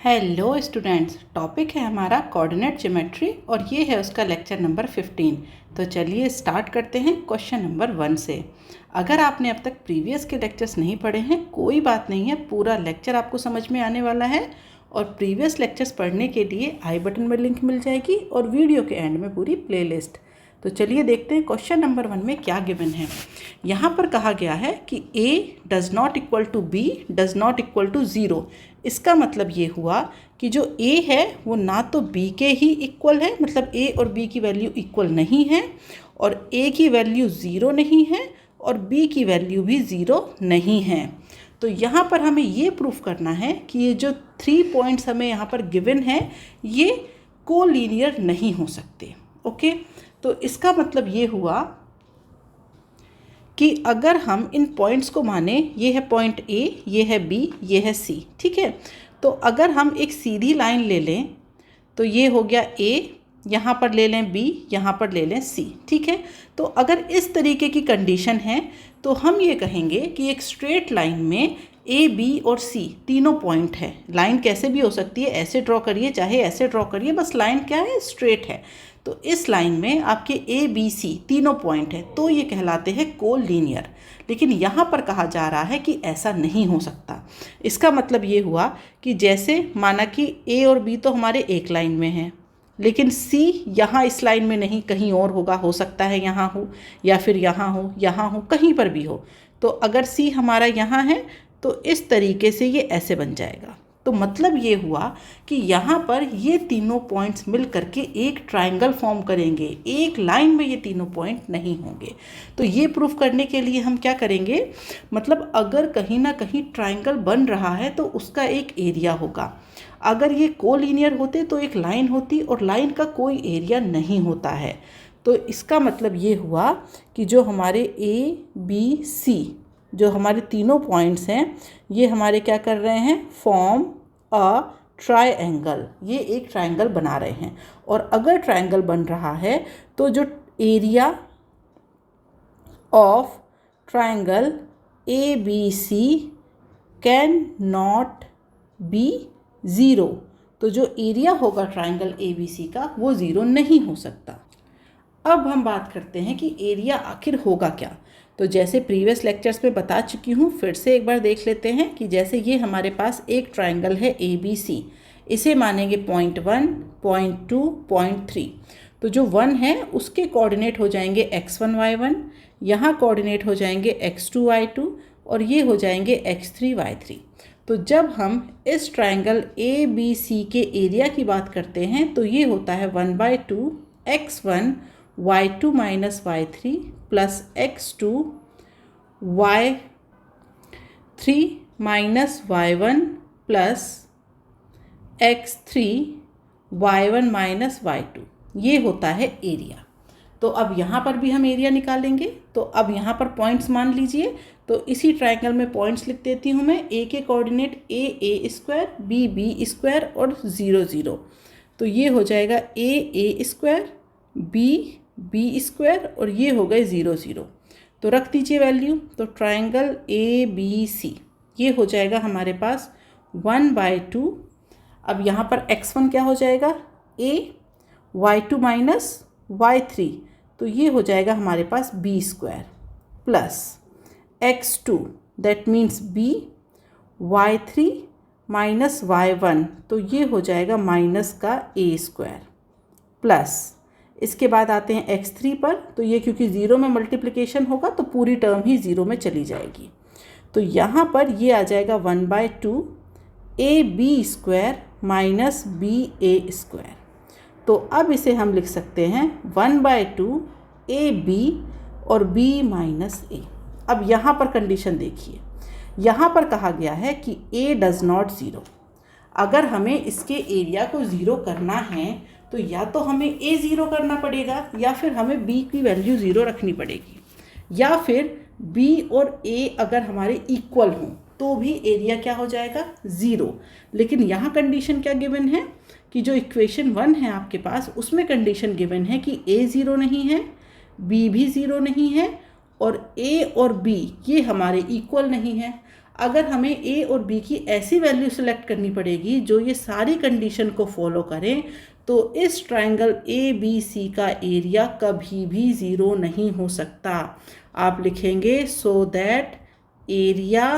Hello students, topic है हमारा coordinate geometry और ये है उसका लेक्चर नंबर 15। तो चलिए स्टार्ट करते हैं क्वेश्चन नंबर 1 से। अगर आपने अब तक प्रीवियस के लेक्चर्स नहीं पढ़े हैं कोई बात नहीं है, पूरा लेक्चर आपको समझ में आने वाला है और प्रीवियस लेक्चर्स पढ़ने के लिए आई बटन में लिंक मिल जाएगी और वीडियो के एंड में पूरी प्लेलिस्ट। तो चलिए देखते हैं क्वेश्चन नंबर 1 में क्या गिवन है। यहाँ पर कहा गया है कि a does not equal to b does not equal to 0। इसका मतलब ये हुआ कि जो a है वो ना तो b के ही इक्वल है, मतलब a और b की वैल्यू इक्वल नहीं है, और a की वैल्यू 0 नहीं है और b की वैल्यू भी 0 नहीं है। तो यहाँ पर हमें ये प्रूफ करना है कि ये जो 3 पॉइंट्स हमें यहाँ पर गिवन है ये कोलीनियर नहीं हो सकते। ओके, तो इसका मतलब ये हुआ कि अगर हम इन पॉइंट्स को माने, ये है पॉइंट A, ये है B, ये है C, ठीक है। तो अगर हम एक सीधी लाइन ले लें तो ये हो गया A, यहाँ पर ले लें B, यहाँ पर ले लें C, ठीक है। तो अगर इस तरीके की कंडीशन है तो हम ये कहेंगे कि एक स्ट्रेट लाइन में A, B और C तीनों पॉइंट है। लाइन कैसे भी हो सकती है, ऐसे ड्रॉ करिए चाहे ऐसे ड्रॉ करिए, बस लाइन क्या है, स्ट्रेट है। तो इस लाइन में आपके A, B, C तीनों पॉइंट है, तो ये कहलाते हैं कोलीनियर। लेकिन यहाँ पर कहा जा रहा है कि ऐसा नहीं हो सकता। इसका मतलब ये हुआ कि जैसे माना कि A और B तो हमारे एक लाइन में हैं, लेकिन C यहाँ इस लाइन में नहीं, कहीं और होगा, हो सकता है यहाँ हो या फिर यहाँ हो, कहीं पर भी हो। तो अगर C हमारा यहाँ है तो इस तरीके से ये ऐसे बन जाएगा। तो मतलब ये हुआ कि यहाँ पर ये तीनों पॉइंट्स मिल करके एक ट्रायंगल फॉर्म करेंगे, एक लाइन में ये तीनों पॉइंट नहीं होंगे। तो ये प्रूफ करने के लिए हम क्या करेंगे, मतलब अगर कहीं ना कहीं ट्रायंगल बन रहा है तो उसका एक एरिया होगा। अगर ये कोलीनियर होते तो एक लाइन होती और लाइन का कोई एरिया नहीं होता है। तो इसका मतलब ये हुआ कि जो हमारे A, B, C जो हमारे तीनों पॉइंट्स हैं ये हमारे क्या कर रहे हैं, फॉर्म अ ट्रायंगल। ये एक ट्रायंगल बना रहे हैं। और अगर ट्रायंगल बन रहा है तो जो area of triangle ABC can not B 0। तो जो एरिया होगा ट्रायंगल ABC का वो 0 नहीं हो सकता। अब हम बात करते हैं कि एरिया आखिर होगा क्या। तो जैसे प्रीवियस लेक्चर्स में बता चुकी हूँ, फिर से एक बार देख लेते हैं कि जैसे ये हमारे पास एक ट्रायंगल है ABC, इसे मानेंगे पॉइंट 1, पॉइंट 2, पॉइंट 3। तो जो 1 है उसके कोऑर्डिनेट हो जाएंगे x1, y1, यहाँ कोऑर्डिनेट हो जाएंगे x2, y2 और ये हो जाएंगे x3, y3। तो जब हम इस ट्रायंगल ABC के एरिया की बात करते हैं तो ये होता है 1/2 x1 y2 minus y3 plus x2 y3 minus y1 plus x3 y1 minus y2। ये होता है एरिया। तो अब यहाँ पर भी हम एरिया निकालेंगे। तो अब यहाँ पर पॉइंट्स मान लीजिए। तो इसी ट्रायंगल में पॉइंट्स लिख देती हूँ मैं। A के coordinate a square, b square और 0 0। तो ये हो जाएगा a स्क्वायर, b स्क्वायर और ये हो गए 0 0। तो रख दीजिए वैल्यू। तो ट्रायंगल ABC ये हो जाएगा हमारे पास 1/2। अब यहाँ पर x1 क्या हो जाएगा, a, y2 माइनस y3, तो ये हो जाएगा हमारे पास b square plus x2 that means b, y3 minus y1, तो ये हो जाएगा माइनस का a स्क्वायर प्लस, इसके बाद आते हैं x3 पर। तो ये क्योंकि 0 में मल्टीप्लिकेशन होगा तो पूरी टर्म ही 0 में चली जाएगी। तो यहाँ पर ये आ जाएगा 1/2 ab square minus ba square. तो अब इसे हम लिख सकते हैं 1/2 ab और b माइनस a। अब यहाँ पर कंडीशन देखिए, यहाँ पर कहा गया है कि a डज़ नॉट 0। अगर हमें इसके एरिया को 0 करना है तो या तो हमें a 0 करना पड़ेगा या फिर हमें b की वैल्यू 0 रखनी पड़ेगी, या फिर b और a अगर हमारे इक्वल हों तो भी एरिया क्या हो जाएगा, 0। लेकिन यहाँ कंडीशन क्या गिवन है कि जो इक्वेशन 1 है आपके पास उसमें कंडीशन गिवन है कि a 0 नहीं है, b भी 0 नहीं है और a और b ये हमारे इक्वल नहीं है। अगर हमें ए और बी की ऐसी वैल्यू सेलेक्ट करनी पड़ेगी जो ये सारी कंडीशन को फॉलो करें, तो इस ट्राइंगल ए बी सी का एरिया कभी भी ज़ीरो नहीं हो सकता। आप लिखेंगे so that area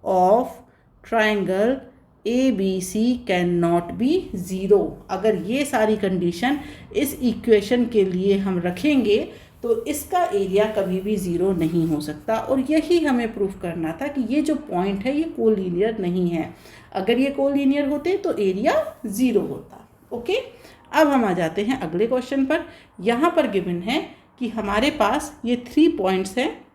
of triangle A B C can not be zero. अगर ये सारी कंडीशन इस इक्वेशन के लिए हम रखेंगे तो इसका एरिया कभी भी ज़ीरो नहीं हो सकता। और यही हमें प्रूफ करना था कि ये जो पॉइंट है ये कोलीनियर नहीं है। अगर ये कोलीनियर होते तो एरिया ज़ीरो होता। ओके, अब हम आ जाते हैं अगले क्वेश्चन पर। यहाँ पर गिवन है कि हमारे पास ये 3 पॉइंट्स हैं,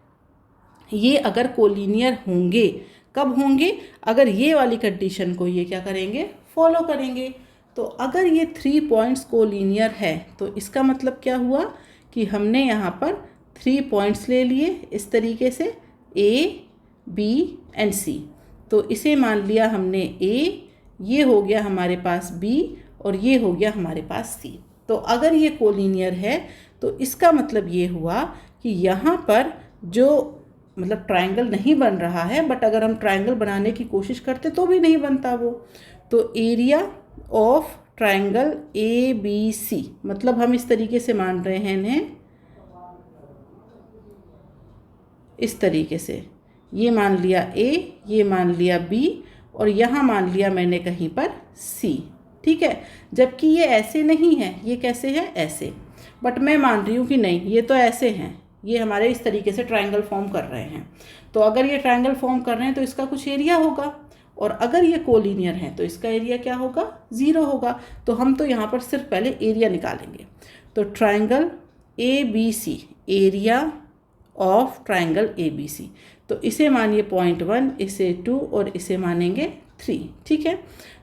ये अगर कोलीनियर होंगे, कब होंगे? अगर ये वाली कंडीशन को ये क्या करेंगे, फॉलो करेंगे। तो अगर ये 3 पॉइंट्स कोलीनियर है तो इसका मतलब क्या हुआ कि हमने यहाँ पर 3 पॉइंट्स ले लिए इस तरीके से ए बी एंड सी। तो इसे मान लिया हमने ए, ये हो गया हमारे पास बी और ये हो गया हमारे पास सी। तो अगर ये कोलीनियर है तो इसका मतलब ये हुआ कि यहाँ पर जो मतलब ट्रायंगल नहीं बन रहा है, बट अगर हम ट्रायंगल बनाने की कोशिश करते तो भी नहीं बनता वो। तो area of triangle A B C, मतलब हम इस तरीके से मान रहे हैं इन्हें, इस तरीके से ये मान लिया ए, ये मान लिया बी और यहाँ मान लिया मैंने कहीं पर सी। ठीक है, जबकि ये ऐसे नहीं है, ये कैसे है, ऐसे। बट मैं मान रही हूँ कि नहीं, ये तो ऐसे हैं, ये हमारे इस तरीके से ट्रायंगल फॉर्म कर रहे हैं। तो अगर ये ट्रायंगल फॉर्म कर रहे हैं तो इसका कुछ एरिया होगा, और अगर ये कोलीनियर है तो इसका एरिया क्या होगा, ज़ीरो होगा। तो हम तो यहाँ पर सिर्फ पहले एरिया निकालेंगे। तो triangle A B C, area of triangle A B C, तो इसे मानिए 0.1, इसे 2 और इसे मानेंगे 3। ठीक है,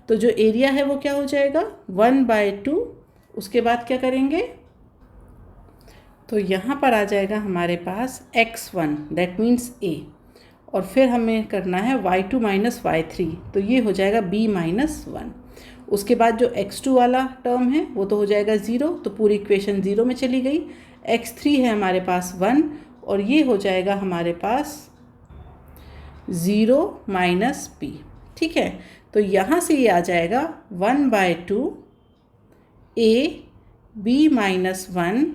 तो जो एरिया है वो क्या हो जाएगा, 1/2। उसके बाद क्या करेंगे, तो यहाँ पर आ जाएगा हमारे पास x1, दैट मीन्स a, और फिर हमें करना है y2 - y3, तो ये हो जाएगा b - 1। उसके बाद जो x2 वाला टर्म है वो तो हो जाएगा 0, तो पूरी इक्वेशन 0 में चली गई। x3 है हमारे पास 1 और ये हो जाएगा हमारे पास 0 - b। ठीक है, तो यहाँ से ये आ जाएगा 1/2 a b - 1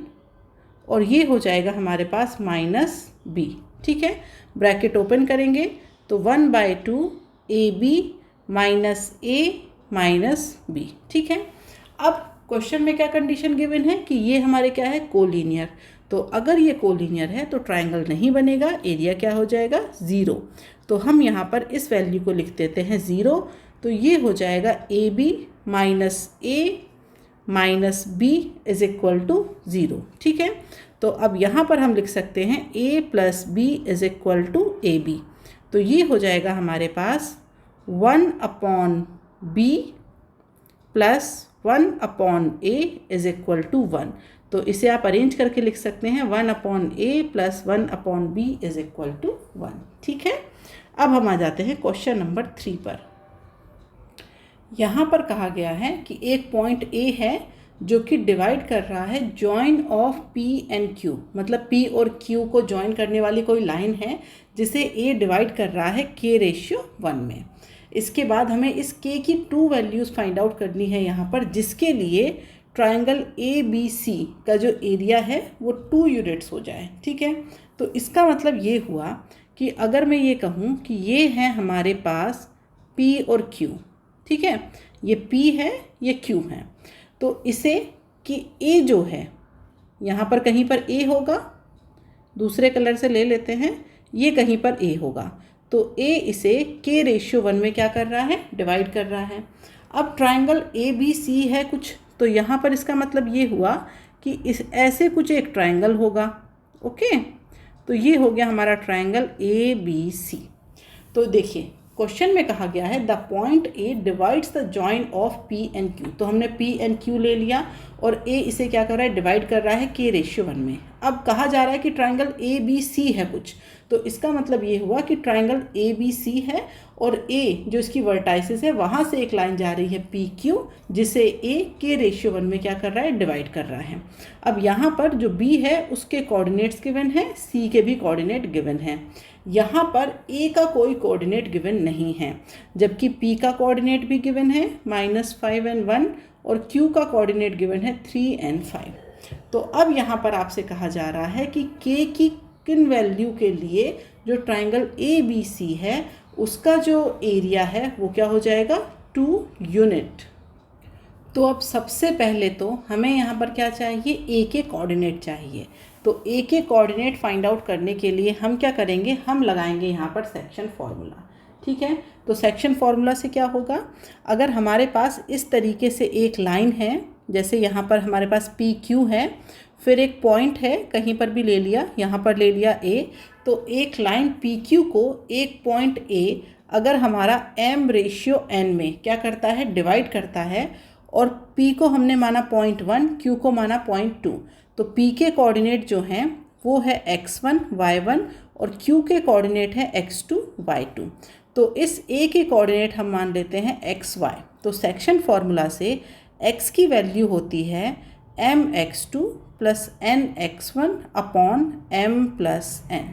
और ये हो जाएगा हमारे पास -b। ठीक है, ब्रैकेट ओपन करेंगे तो 1/2 ab - a - b। ठीक है, अब क्वेश्चन में क्या कंडीशन गिवन है कि ये हमारे क्या है, कोलीनियर। तो अगर ये कोलीनियर है तो ट्रायंगल नहीं बनेगा, एरिया क्या हो जाएगा, 0। तो हम यहाँ पर इस वैल्यू को लिख देते हैं 0। तो ये हो जाएगा ab - a - b = 0। ठीक है, तो अब यहाँ पर हम लिख सकते हैं a + b = ab। तो ये हो जाएगा हमारे पास 1/b + 1/a = 1। तो इसे आप अरेंज करके लिख सकते हैं 1/a + 1/b = 1। ठीक है, अब हम आ जाते हैं क्वेश्चन नंबर 3 पर। यहाँ पर कहा गया है कि एक पॉइंट A है जो कि डिवाइड कर रहा है join of P and Q, मतलब P और Q को जॉइन करने वाली कोई लाइन है जिसे A डिवाइड कर रहा है K/1 में। इसके बाद हमें इस K की 2 वैल्यूज़ फाइंड आउट करनी है यहाँ पर, जिसके लिए ट्रायंगल ABC का जो एरिया है वो 2 यूनिट्स हो जाए। ठीक है, तो इसका मतलब ये हुआ कि अगर मैं ये कहूँ कि ये है हमारे पास P और Q, ठीक है, ये P है, ये Q है, तो इसे कि A जो है यहाँ पर कहीं पर A होगा, दूसरे कलर से ले लेते हैं, ये कहीं पर A होगा, तो A इसे K/1 में क्या कर रहा है, डिवाइड कर रहा है। अब ट्रायंगल ABC है कुछ, तो यहाँ पर इसका मतलब ये हुआ कि इस ऐसे कुछ एक ट्रायंगल होगा। ओके, तो ये हो गया हमारा ट्रायंगल ABC। तो देखिए क्वेश्चन में कहा गया है the point A divides the join of P and Q। तो हमने P एंड Q ले लिया और A इसे क्या कर रहा है, डिवाइड कर रहा है K/1 में। अब कहा जा रहा है कि ट्राइंगल ए बी सी है कुछ, तो इसका मतलब ये हुआ कि ट्राइंगल ए बी सी है और ए जो इसकी वर्टाइसिस है वहाँ से एक लाइन जा रही है पी क्यू, जिसे ए के रेशियो 1 में क्या कर रहा है, डिवाइड कर रहा है। अब यहाँ पर जो बी है उसके कोऑर्डिनेट्स गिवन है, सी के भी कोऑर्डिनेट गिवन है। यहाँ पर ए का कोई कोऑर्डिनेट गिवन नहीं है, जबकि पी का कोऑर्डिनेट भी गिवन है -5 and 1 और क्यू का कोऑर्डिनेट गिवन है 3 and 5। तो अब यहाँ पर आपसे कहा जा रहा है कि के की किन वैल्यू के लिए जो ट्राइंगल ए बी सी है उसका जो एरिया है वो क्या हो जाएगा, 2 यूनिट। तो अब सबसे पहले तो हमें यहाँ पर क्या चाहिए, ए के कोऑर्डिनेट चाहिए। तो ए के कोऑर्डिनेट फाइंड आउट करने के लिए हम क्या करेंगे, हम लगाएंगे यहाँ पर सेक्शन फार्मूला। ठीक है, तो सेक्शन फार्मूला से क्या होगा, अगर हमारे पास इस तरीके से एक लाइन है, जैसे यहाँ पर हमारे पास पी क्यू है, फिर एक पॉइंट है कहीं पर भी ले लिया, यहाँ पर ले लिया ए, तो एक लाइन पी क्यू को एक पॉइंट ए अगर हमारा m/n में क्या करता है, डिवाइड करता है, और p को हमने माना 0.1, q को माना 0.2, तो p के कोऑर्डिनेट जो हैं वो है x1 y1 और q के कोऑर्डिनेट है x2 y2। तो इस a के कोऑर्डिनेट हम मान लेते हैं xy। तो सेक्शन फार्मूला से x की वैल्यू होती है mx2 + nx1 अपॉन m+n,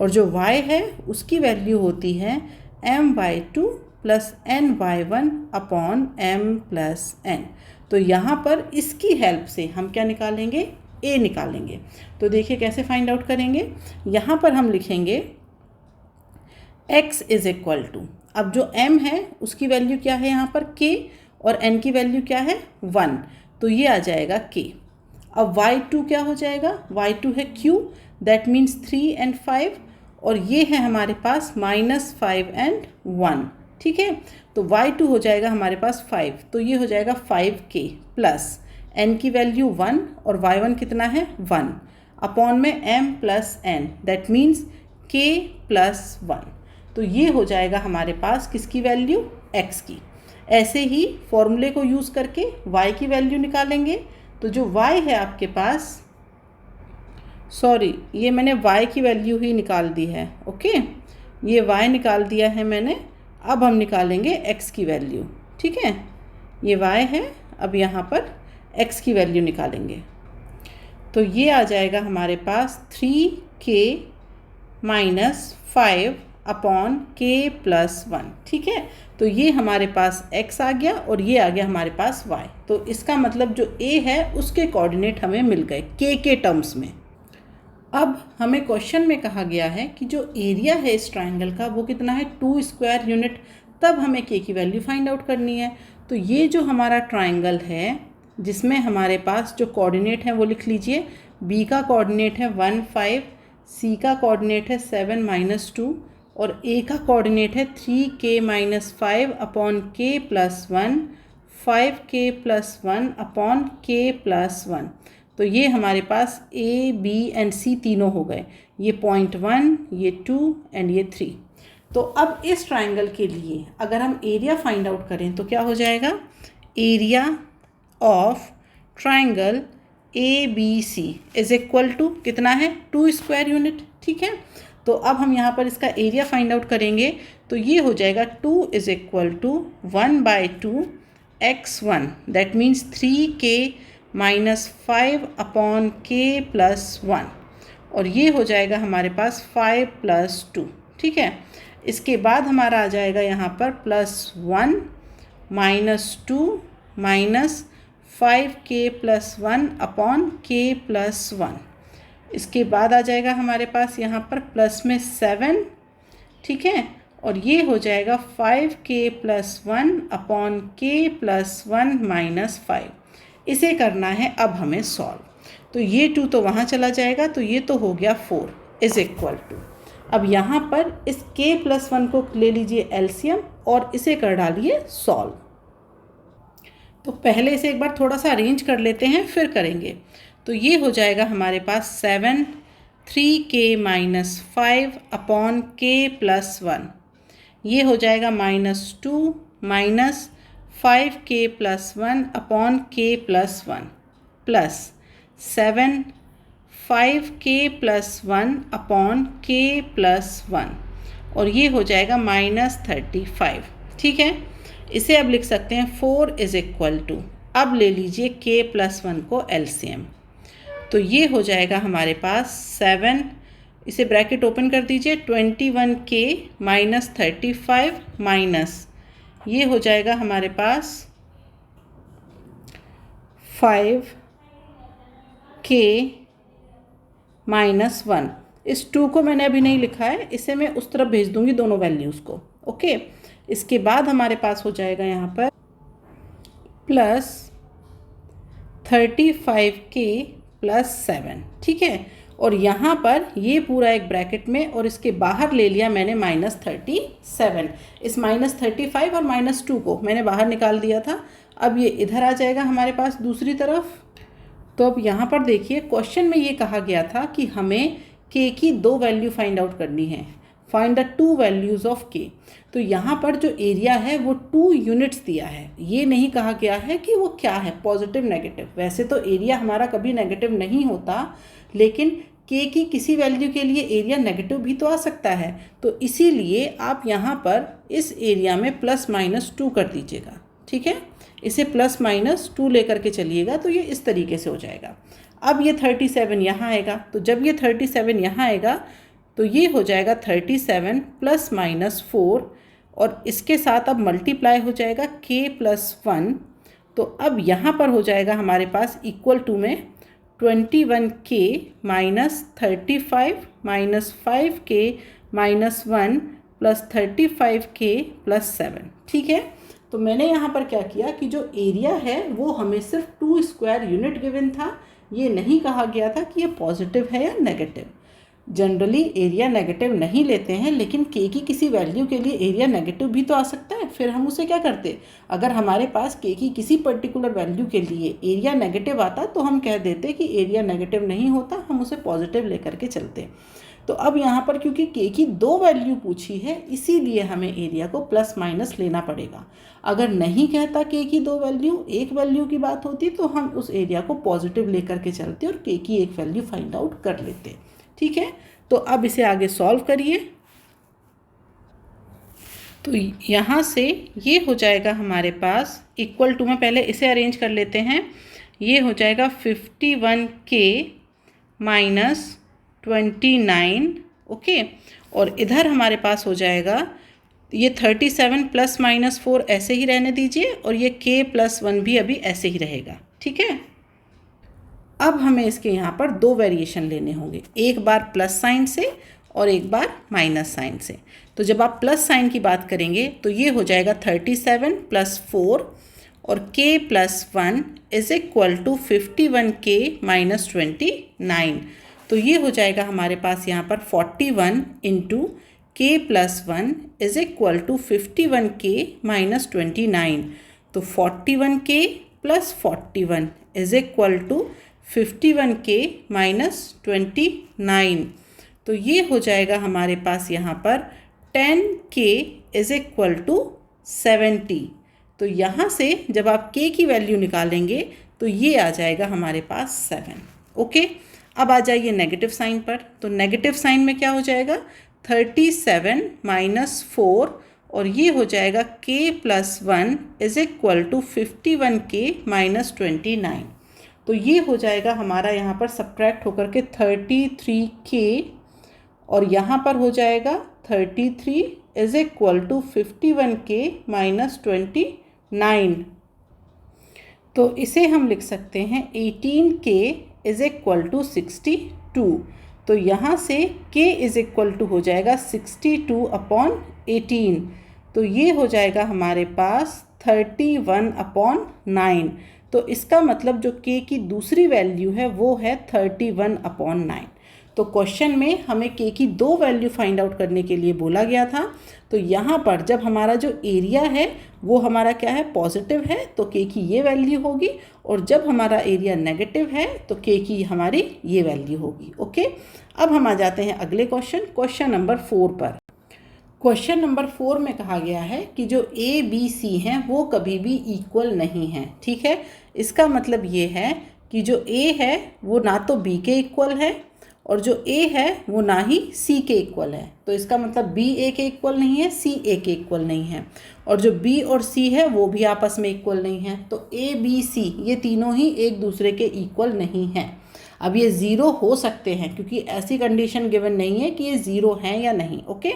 और जो y है उसकी वैल्यू होती है my2 + ny1 अपॉन m+n। तो यहाँ पर इसकी हेल्प से हम क्या निकालेंगे, a निकालेंगे। तो देखिए कैसे फाइंड आउट करेंगे, यहाँ पर हम लिखेंगे x = अब जो m है उसकी वैल्यू क्या है यहाँ पर k, और n की वैल्यू क्या है 1, तो ये आ जाएगा k। अब y2 क्या हो जाएगा, y2 है q, दैट मीन्स 3 and 5, और ये है हमारे पास -5 and 1। ठीक है, तो y2 हो जाएगा हमारे पास 5, तो ये हो जाएगा 5k प्लस n की वैल्यू 1 और y1 कितना है 1 अपॉन में m+n, दैट मीन्स k + 1। तो ये हो जाएगा हमारे पास किसकी वैल्यू, x की। ऐसे ही फॉर्मूले को यूज़ करके y की वैल्यू निकालेंगे। तो जो y है आपके पास, सॉरी ये मैंने y की वैल्यू ही निकाल दी है, ओके, ये y निकाल दिया है मैंने। अब हम निकालेंगे x की वैल्यू। ठीक है, ये y है, अब यहाँ पर x की वैल्यू निकालेंगे। तो ये आ जाएगा हमारे पास 3k - 5 अपॉन k + 1। ठीक है, तो ये हमारे पास x आ गया और ये आ गया हमारे पास y। तो इसका मतलब जो a है उसके कोऑर्डिनेट हमें मिल गए k के टर्म्स में। अब हमें क्वेश्चन में कहा गया है कि जो एरिया है इस ट्राइंगल का वो कितना है, 2 स्क्वायर यूनिट, तब हमें k की वैल्यू फाइंड आउट करनी है। तो ये जो हमारा ट्राइंगल है जिसमें हमारे पास जो कोऑर्डिनेट है वो लिख लीजिए, b का कोऑर्डिनेट है 1 5, c का कोऑर्डिनेट है 7 - 2 और a का कोऑर्डिनेट है 3k - 5 upon k + 1, 5k + 1 upon k + 1। तो ये हमारे पास a, b and c तीनों हो गए, ये 0.1, ये 2 and ये 3। तो अब इस ट्राइंगल के लिए अगर हम एरिया फाइंड आउट करें तो क्या हो जाएगा, एरिया ऑफ ट्राइंगल ABC = कितना है, 2 स्क्वायर यूनिट। ठीक है, तो अब हम यहाँ पर इसका एरिया फाइंड आउट करेंगे, तो ये हो जाएगा 2 = 1/2 x1, that means 3k - 5 upon k + 1, और ये हो जाएगा हमारे पास 5 + 2। ठीक है, इसके बाद हमारा आ जाएगा यहाँ पर +1 - 2 -5k + 1 अपॉन k + 1। इसके बाद आ जाएगा हमारे पास यहाँ पर प्लस में 7। ठीक है, और ये हो जाएगा 5k + 1 अपॉन k + 1 - 5। इसे करना है अब हमें सॉल्व। तो ये 2 तो वहाँ चला जाएगा, तो ये तो हो गया 4 = अब यहाँ पर इस k + 1 को ले लीजिए एलसीएम और इसे कर डालिए सॉल्व। तो पहले इसे एक बार थोड़ा सा अरेंज कर लेते हैं फिर करेंगे। तो ये हो जाएगा हमारे पास 7 3k - 5 अपॉन k + 1, ये हो जाएगा -2 -5k + 1 upon k + 1 plus 7 5k+1 upon k+1 और ये हो जाएगा -35। ठीक है, इसे अब लिख सकते हैं 4 = अब ले लीजिए k+1 को LCM, तो ये हो जाएगा हमारे पास 7, इसे ब्रैकेट ओपन कर दीजिए, 21k - 35 माइनस ये हो जाएगा हमारे पास 5k -1। इस 2 को मैंने अभी नहीं लिखा है, इसे मैं उस तरफ भेज दूंगी दोनों वैल्यूज़ को। ओके, इसके बाद हमारे पास हो जाएगा यहाँ पर प्लस 35k + 7। ठीक है, और यहाँ पर ये पूरा एक ब्रैकेट में और इसके बाहर ले लिया मैंने -37। इस -35 और -2 को मैंने बाहर निकाल दिया था। अब ये इधर आ जाएगा हमारे पास दूसरी तरफ। तो अब यहाँ पर देखिए, क्वेश्चन में ये कहा गया था कि हमें k की 2 वैल्यू फाइंड आउट करनी है, find the 2 values of k। तो यहाँ पर जो एरिया है वो 2 यूनिट्स दिया है, ये नहीं कहा गया है कि वो क्या है, पॉजिटिव नेगेटिव। वैसे तो एरिया हमारा कभी नेगेटिव नहीं होता, लेकिन k की किसी वैल्यू के लिए एरिया नेगेटिव भी तो आ सकता है। तो इसीलिए आप यहाँ पर इस एरिया में +-2 कर दीजिएगा। ठीक है, इसे +-2 लेकर के चलिएगा तो ये इस तरीके से हो जाएगा। अब ये 37 यहाँ आएगा, तो जब ये 37 यहाँ आएगा तो ये हो जाएगा 37 +-4 और इसके साथ अब मल्टीप्लाई हो जाएगा k+1। तो अब यहाँ पर हो जाएगा हमारे पास इक्वल टू में 21k - 35 - 5k - 1 + 35k + 7। ठीक है, तो मैंने यहाँ पर क्या किया कि जो एरिया है वो हमें सिर्फ 2 स्क्वायर यूनिट गिवन था, ये नहीं कहा गया था कि ये पॉजिटिव है या नेगेटिव। जनरली एरिया नेगेटिव नहीं लेते हैं, लेकिन k की किसी वैल्यू के लिए एरिया नेगेटिव भी तो आ सकता है। फिर हम उसे क्या करते, अगर हमारे पास k की किसी पर्टिकुलर वैल्यू के लिए एरिया नेगेटिव आता तो हम कह देते कि एरिया नेगेटिव नहीं होता, हम उसे पॉजिटिव लेकर के चलते। तो अब यहाँ पर क्योंकि k की 2 वैल्यू पूछी है, इसीलिए हमें एरिया को +- लेना पड़ेगा। अगर नहीं कहता k की 2 वैल्यू, एक वैल्यू की बात होती तो हम उस एरिया को पॉजिटिव लेकर के चलते और k की एक वैल्यू फाइंड आउट कर लेते। ठीक है, तो अब इसे आगे सॉल्व करिए। तो यहाँ से ये हो जाएगा हमारे पास इक्वल टू में, पहले इसे अरेंज कर लेते हैं। ये हो जाएगा 51k - 29। ओके, और इधर हमारे पास हो जाएगा ये 37 +-4 ऐसे ही रहने दीजिए और ये k+1 भी अभी ऐसे ही रहेगा। ठीक है, अब हमें इसके यहाँ पर 2 वेरिएशन लेने होंगे, एक बार प्लस साइन से और एक बार माइनस साइन से। तो जब आप प्लस साइन की बात करेंगे तो ये हो जाएगा 37 + 4 और k+1 = 51k - 29। तो ये हो जाएगा हमारे पास यहाँ पर 41 × k+1 = 51k - 29। तो 41k + 41 = 51k - 29। तो ये हो जाएगा हमारे पास यहाँ पर 10k = 70। तो यहाँ से जब आप k की वैल्यू निकालेंगे तो ये आ जाएगा हमारे पास 7। ओके, अब आ जाइए नेगेटिव साइन पर। तो नेगेटिव साइन में क्या हो जाएगा, 37 - 4 और ये हो जाएगा k+1 = 51k - 29। तो ये हो जाएगा हमारा यहाँ पर सब्ट्रैक्ट होकर के 33k और यहाँ पर हो जाएगा 33 = 51k - 29। तो इसे हम लिख सकते हैं 18k = 62। तो यहाँ से k = हो जाएगा 62/18। तो ये हो जाएगा हमारे पास 31/9। तो इसका मतलब जो k की दूसरी वैल्यू है वो है 31/9। तो क्वेश्चन में हमें k की 2 वैल्यू फाइंड आउट करने के लिए बोला गया था। तो यहाँ पर जब हमारा जो एरिया है वो हमारा क्या है, पॉजिटिव है, तो k की ये वैल्यू होगी, और जब हमारा एरिया नेगेटिव है तो k की हमारी ये वैल्यू होगी। ओके, अब हम आ जाते हैं अगले क्वेश्चन नंबर 4 पर। क्वेश्चन नंबर 4 में कहा गया है कि जो a b c हैं वो कभी भी इक्वल नहीं हैं। ठीक है, इसका मतलब ये है कि जो A है वो ना तो B के इक्वल है और जो A है वो ना ही C के इक्वल है। तो इसका मतलब B A के इक्वल नहीं है, C A के इक्वल नहीं है, और जो B और C है वो भी आपस में इक्वल नहीं है। तो A B C ये तीनों ही एक दूसरे के इक्वल नहीं हैं। अब ये ज़ीरो हो सकते हैं क्योंकि ऐसी कंडीशन गिवन नहीं है कि ये ज़ीरो हैं या नहीं। ओके,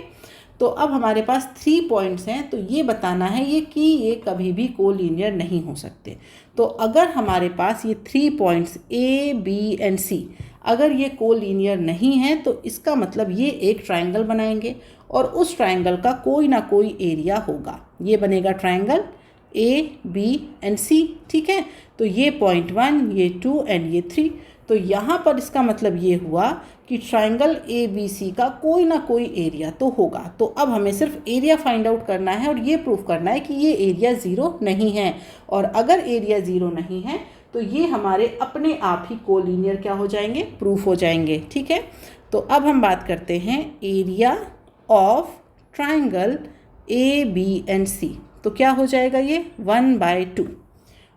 तो अब हमारे पास 3 पॉइंट्स हैं, तो ये बताना है ये कभी भी कोलिनियर नहीं हो सकते। तो अगर हमारे पास ये 3 points A B and C अगर ये कोलिनियर नहीं है तो इसका मतलब ये एक ट्रायंगल बनाएंगे और उस ट्रायंगल का कोई ना कोई एरिया होगा। ये बनेगा triangle A B and C। ठीक है, तो ये पॉइंट 1, ये 2 एंड ये 3। तो यहाँ पर इसका मतलब ये हुआ कि ट्रायंगल ए बी सी का कोई ना कोई एरिया तो होगा। तो अब हमें सिर्फ एरिया फाइंड आउट करना है और ये प्रूफ करना है कि ये एरिया ज़ीरो नहीं है। और अगर एरिया ज़ीरो नहीं है तो ये हमारे अपने आप ही कोलिनियर क्या हो जाएंगे, प्रूफ हो जाएंगे। ठीक है, तो अब हम बात करते हैं area of triangle A B and C. तो क्या हो जाएगा, ये 1/2।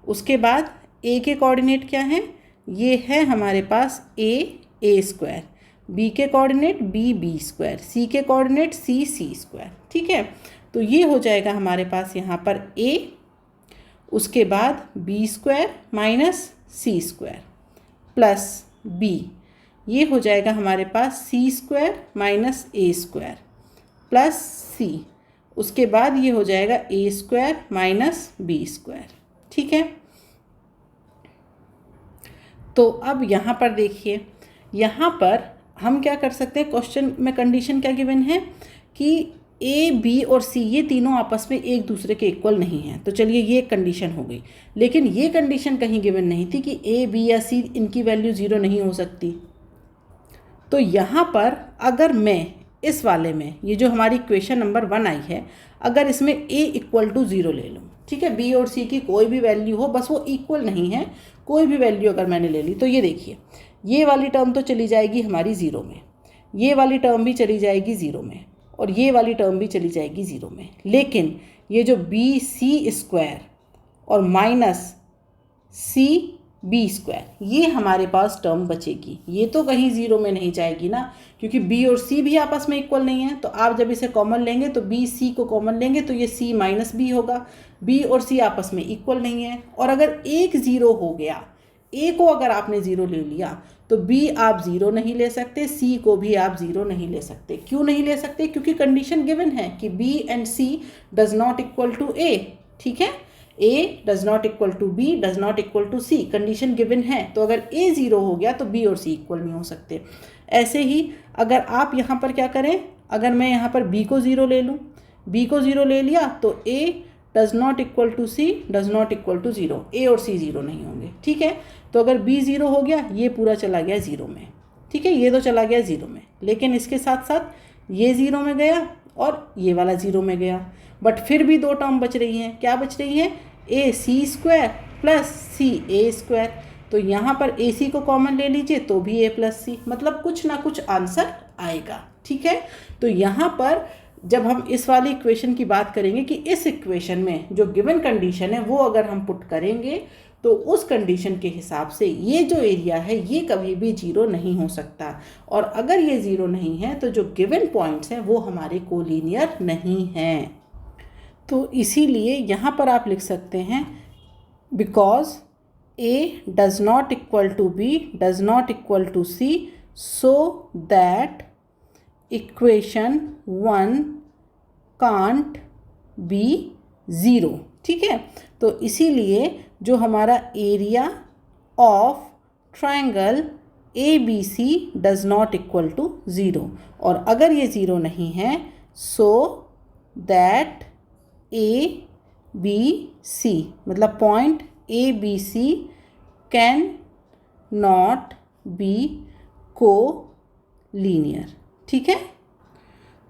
उसके बाद ए के कोऑर्डिनेट क्या हैं, ये है हमारे पास a स्क्वायर, b के कोऑर्डिनेट b स्क्वायर, c के कोऑर्डिनेट c स्क्वायर। ठीक है, तो ये हो जाएगा हमारे पास यहाँ पर a, उसके बाद b square minus c square plus b, ये हो जाएगा हमारे पास c square minus a square plus c, उसके बाद ये हो जाएगा a square minus b square. ठीक है, तो अब यहाँ पर देखिए, यहाँ पर हम क्या कर सकते हैं, क्वेश्चन में कंडीशन क्या गिवन है कि ए बी और सी ये तीनों आपस में एक दूसरे के इक्वल नहीं हैं। तो चलिए ये एक कंडीशन हो गई, लेकिन ये कंडीशन कहीं गिवन नहीं थी कि ए बी या सी इनकी वैल्यू ज़ीरो नहीं हो सकती। तो यहाँ पर अगर मैं इस वाले में ये जो हमारी इक्वेशन नंबर 1 आई है, अगर इसमें a इक्वल टू 0 ले लूँ, ठीक है, b और c की कोई भी वैल्यू हो, बस वो इक्वल नहीं है, कोई भी वैल्यू अगर मैंने ले ली, तो ये देखिए ये वाली टर्म तो चली जाएगी हमारी 0 में, ये वाली टर्म भी चली जाएगी 0 में, और ये वाली टर्म भी चली जाएगी 0 में। लेकिन ये जो बी सी स्क्वायर और माइनस सी बी स्क्वायर, ये हमारे पास टर्म बचेगी, ये तो कहीं 0 में नहीं जाएगी ना, क्योंकि b और c भी आपस में इक्वल नहीं है। तो आप जब इसे कॉमन लेंगे तो b c को कॉमन लेंगे तो ये c माइनस b होगा, b और c आपस में इक्वल नहीं है। और अगर एक 0 हो गया, a को अगर आपने 0 ले लिया तो b आप 0 नहीं ले सकते, c को भी आप 0 नहीं ले सकते। क्यों नहीं ले सकते, क्योंकि कंडीशन गिवन है कि b and c does not equal to a। ठीक है, a does not equal to b does not equal to c, condition given है। तो अगर a 0 हो गया तो b और c इक्वल नहीं हो सकते। ऐसे ही अगर आप यहाँ पर क्या करें, अगर मैं यहाँ पर b को 0 ले लूँ, b को 0 ले लिया तो a does not equal to c does not equal to 0, a और c 0 नहीं होंगे। ठीक है, तो अगर b 0 हो गया, ये पूरा चला गया 0 में। ठीक है, ये तो चला गया 0 में, लेकिन इसके साथ साथ ये 0 में गया और ये वाला 0 में गया, बट फिर भी दो टर्म बच रही हैं। क्या बच रही हैं, ए सी स्क्वायर प्लस सी ए स्क्वायर। तो यहाँ पर ए सी को कॉमन ले लीजिए तो भी ए प्लस सी, मतलब कुछ ना कुछ आंसर आएगा। ठीक है, तो यहाँ पर जब हम इस वाली इक्वेशन की बात करेंगे कि इस इक्वेशन में जो गिवन कंडीशन है वो अगर हम पुट करेंगे तो उस कंडीशन के हिसाब से ये जो एरिया है ये कभी भी 0 नहीं हो सकता, और अगर ये 0 नहीं है तो जो गिवन पॉइंट्स हैं वो हमारे कोलिनियर नहीं हैं। तो इसीलिए यहाँ पर आप लिख सकते हैं because a does not equal to b does not equal to c, so that equation 1 can't be 0। ठीक है, तो इसीलिए जो हमारा area of triangle A B C does not equal to 0, और अगर ये 0 नहीं है so that A B C, मतलब point A B C can not be collinear. ठीक है,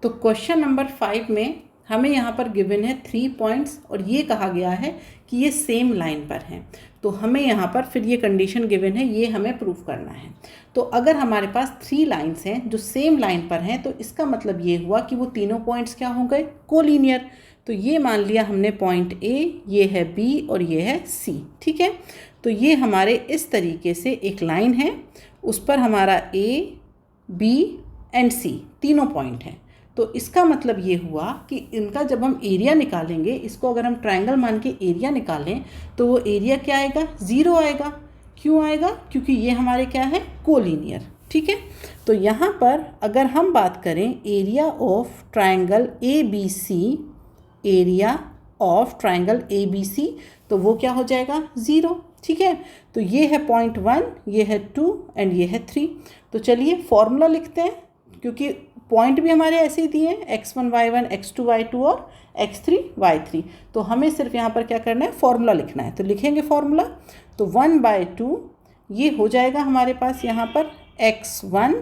तो क्वेश्चन नंबर 5 में हमें यहाँ पर गिवन है 3 पॉइंट्स और ये कहा गया है कि ये सेम लाइन पर हैं। तो हमें यहाँ पर फिर ये कंडीशन गिवन है, ये हमें प्रूफ करना है। तो अगर हमारे पास 3 लाइन्स हैं जो सेम लाइन पर हैं तो इसका मतलब ये हुआ कि वो तीनों पॉइंट्स क्या हो गए, कोलिनियर। तो ये मान लिया हमने पॉइंट ए, ये है बी और ये है सी। ठीक है, तो ये हमारे इस तरीके से एक लाइन है, उस पर हमारा ए, बी एंड सी तीनों पॉइंट हैं। तो इसका मतलब ये हुआ कि इनका जब हम एरिया निकालेंगे, इसको अगर हम ट्रायंगल मान के एरिया निकालें तो वो एरिया क्या आएगा, 0 आएगा। क्यों आएगा, क्योंकि ये हमारे क्या है, कोलिनियर। ठीक है, तो यहाँ पर अगर हम बात करें area of triangle A B C, area of triangle A B C, तो वो क्या हो जाएगा, 0। ठीक है, तो ये है पॉइंट 1, ये है 2 एंड ये है 3। तो चलिए फॉर्मूला लिखते हैं, क्योंकि पॉइंट भी हमारे ऐसे ही दिए हैं, x1 y1 x2 y2 और x3 y3। तो हमें सिर्फ यहाँ पर क्या करना है, फॉर्मूला लिखना है। तो लिखेंगे फॉर्मूला, तो 1/2 ये हो जाएगा हमारे पास यहाँ पर x1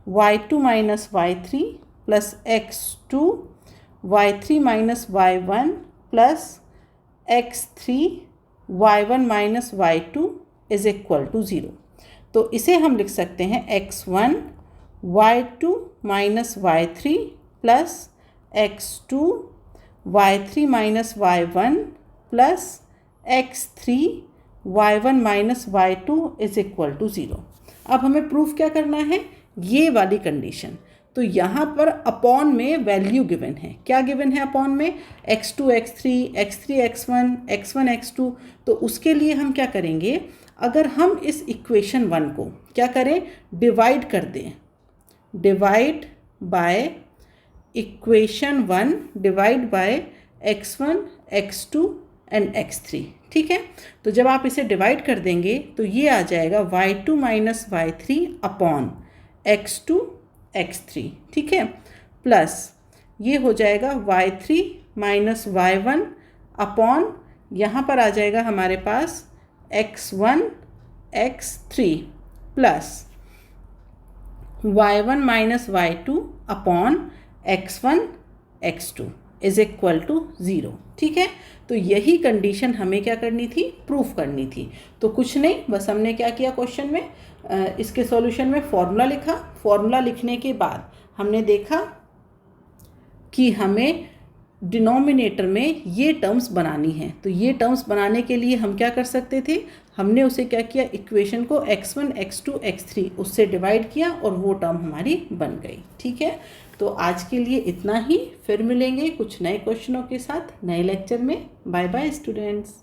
y2 minus y3 plus x2 y3 minus y1 plus x3 y1 minus y2 is equal to 0। तो इसे हम लिख सकते हैं x1 y2 minus y3 plus x2 y3 minus y1 plus x3 y1 minus y2 is equal to 0। अब हमें proof क्या करना है, ये वाली कंडीशन। तो यहाँ पर अपॉन में वैल्यू गिवन है। क्या गिवन है अपॉन में, x2 x3 x3 x1 x1 x2। तो उसके लिए हम क्या करेंगे, अगर हम इस इक्वेशन 1 को क्या करें, डिवाइड कर दें, divide by equation 1 divide by x1 x2 and x3। ठीक है, तो जब आप इसे डिवाइड कर देंगे तो ये आ जाएगा y2 minus y3 upon x2 x3। ठीक है, प्लस ये हो जाएगा y3 माइनस y1 अपॉन, यहाँ पर आ जाएगा हमारे पास x1 x3 plus y1 minus y2 upon x1 x2 is equal to 0। ठीक है, तो यही कंडीशन हमें क्या करनी थी, प्रूफ करनी थी। तो कुछ नहीं, बस हमने क्या किया क्वेश्चन में, इसके सॉल्यूशन में फॉर्मूला लिखा। फॉर्मूला लिखने के बाद हमने देखा कि हमें डिनोमिनेटर में ये टर्म्स बनानी है। तो ये टर्म्स बनाने के लिए हम क्या कर सकते थे, हमने उसे क्या किया, इक्वेशन को x1 x2 x3 उससे डिवाइड किया और वो टर्म हमारी बन गई। ठीक है, तो आज के लिए इतना ही, फिर मिलेंगे कुछ नए क्वेश्चनों के साथ नए लेक्चर में। Bye bye students.